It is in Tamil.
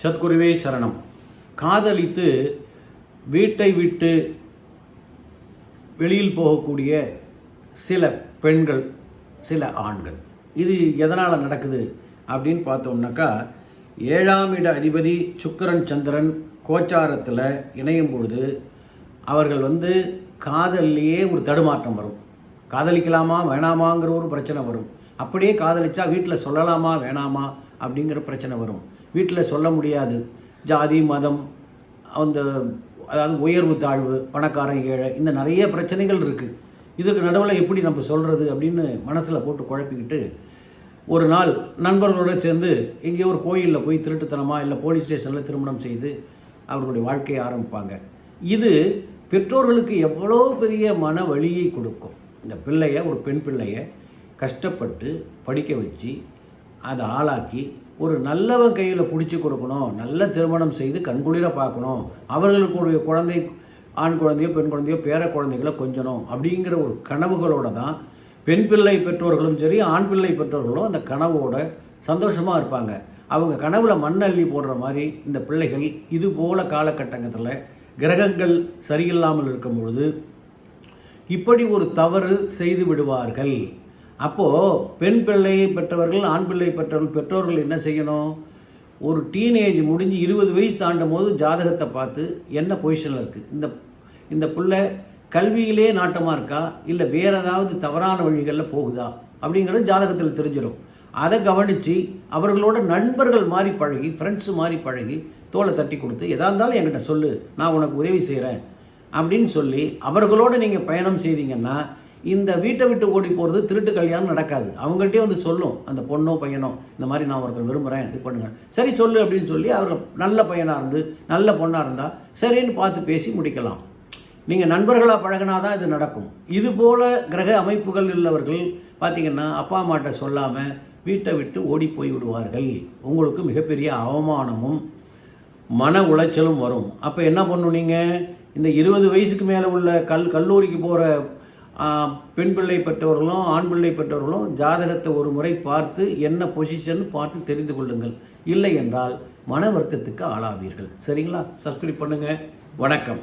சத்குருவே சரணம். காதலித்து வீட்டை விட்டு வெளியில் போகக்கூடிய சில பெண்கள், சில ஆண்கள், இது எதனால் நடக்குது அப்படின்னு பார்த்தோம்னாக்கா, 7ஆம் இட அதிபதி சுக்கிரன் சந்திரன் கோச்சாரத்தில் இணையும் பொழுது அவர்கள் காதல்லையே ஒரு தடுமாற்றம் வரும். காதலிக்கலாமா வேணாமாங்கிற ஒரு பிரச்சனை வரும். அப்படியே காதலிச்சா வீட்டில் சொல்லலாமா வேணாமா அப்படிங்கிற பிரச்சனை வரும். வீட்டில் சொல்ல முடியாது. ஜாதி மதம், அதாவது உயர்வு தாழ்வு, பணக்காரன் ஏழை, இந்த நிறைய பிரச்சனைகள் இருக்குது. இதுக்கு நடுவில் எப்படி நம்ம சொல்கிறது அப்படின்னு மனசில் போட்டு குழப்பிக்கிட்டு ஒரு நாள் நண்பர்களோடு சேர்ந்து எங்கேயோ ஒரு கோயிலில் போய் திருட்டுத்தனமாக இல்லை போலீஸ் ஸ்டேஷனில் திருமணம் செய்து அவர்களுடைய வாழ்க்கையை ஆரம்பிப்பாங்க. இது பெற்றோர்களுக்கு எவ்வளோ பெரிய மன வலியை கொடுக்கும். இந்த பிள்ளையை, ஒரு பெண் பிள்ளையை கஷ்டப்பட்டு படிக்க வச்சு அதை ஆளாக்கி ஒரு நல்லவன் கையில் பிடிச்சி கொடுக்கணும், நல்ல திருமணம் செய்து கண்குளிர பார்க்கணும், அவர்களுக்கு ஒரு குழந்தை, ஆண் குழந்தையோ பெண் குழந்தையோ பேர குழந்தைகளை கொஞ்சணும் அப்படிங்கிற ஒரு கனவுகளோடு தான் பெண் பிள்ளை பெற்றோர்களும் சரி ஆண் பிள்ளை பெற்றோர்களும் அந்த கனவோட சந்தோஷமாக இருப்பாங்க. அவங்க கனவில் மண்ணள்ளி போடுற மாதிரி இந்த பிள்ளைகள் இது போல காலகட்டத்தில் கிரகங்கள் சரியில்லாமல் இருக்கும் பொழுது இப்படி ஒரு தவறு செய்து விடுவார்கள். அப்போது பெண் பிள்ளை பெற்றவர்கள், ஆண் பிள்ளை பெற்றோர்கள் என்ன செய்யணும்? ஒரு டீனேஜ் முடிஞ்சு 20 வயசு தாண்டும் போது ஜாதகத்தை பார்த்து என்ன பொசிஷனில் இருக்குது, இந்த பிள்ளை கல்வியிலே நாட்டமாக இருக்கா இல்லை வேறு ஏதாவது தவறான வழிகளில் போகுதா அப்படிங்கிறது ஜாதகத்தில் தெரிஞ்சிடும். அதை கவனித்து அவர்களோட நண்பர்கள் மாதிரி பழகி, ஃப்ரெண்ட்ஸு மாதிரி பழகி, தோலை தட்டி கொடுத்து எதாக இருந்தாலும் என்கிட்ட சொல்லு, நான் உனக்கு உதவி செய்கிறேன் அப்படின்னு சொல்லி அவர்களோடு நீங்கள் பயணம் செய்தீங்கன்னா இந்த வீட்டை விட்டு ஓடி போகிறது, திருட்டு கல்யாணம் நடக்காது. அவங்கள்ட்டே சொல்லும் அந்த பொண்ணோ பையனோ, இந்த மாதிரி நான் ஒருத்தர் விரும்புகிறேன், இது பண்ணுங்க, சரி சொல்லு அப்படின்னு சொல்லி அவர் நல்ல பையனாக இருந்து நல்ல பொண்ணாக இருந்தால் சரின்னு பார்த்து பேசி முடிக்கலாம். நீங்கள் நண்பர்களாக பழகினாதான் இது நடக்கும். இது போல் கிரக அமைப்புகள் உள்ளவர்கள் பார்த்திங்கன்னா அப்பா அம்மாட்ட சொல்லாமல் வீட்டை விட்டு ஓடி போய் விடுவார்கள். உங்களுக்கு மிகப்பெரிய அவமானமும் மன உளைச்சலும் வரும். அப்போ என்ன பண்ணணும்? நீங்கள் இந்த 20 வயசுக்கு மேலே உள்ள கல்லூரிக்கு போகிற பெண் பிள்ளை பெற்றவர்களும் ஆண் பிள்ளை பெற்றவர்களும் ஜாதகத்தை ஒரு முறை பார்த்து என்ன பொசிஷன் பார்த்து தெரிந்து கொள்ளுங்கள். இல்லை என்றால் மன வருத்தத்துக்கு ஆளாவீர்கள். சரிங்களா? சப்ஸ்கிரைப் பண்ணுங்கள். வணக்கம்.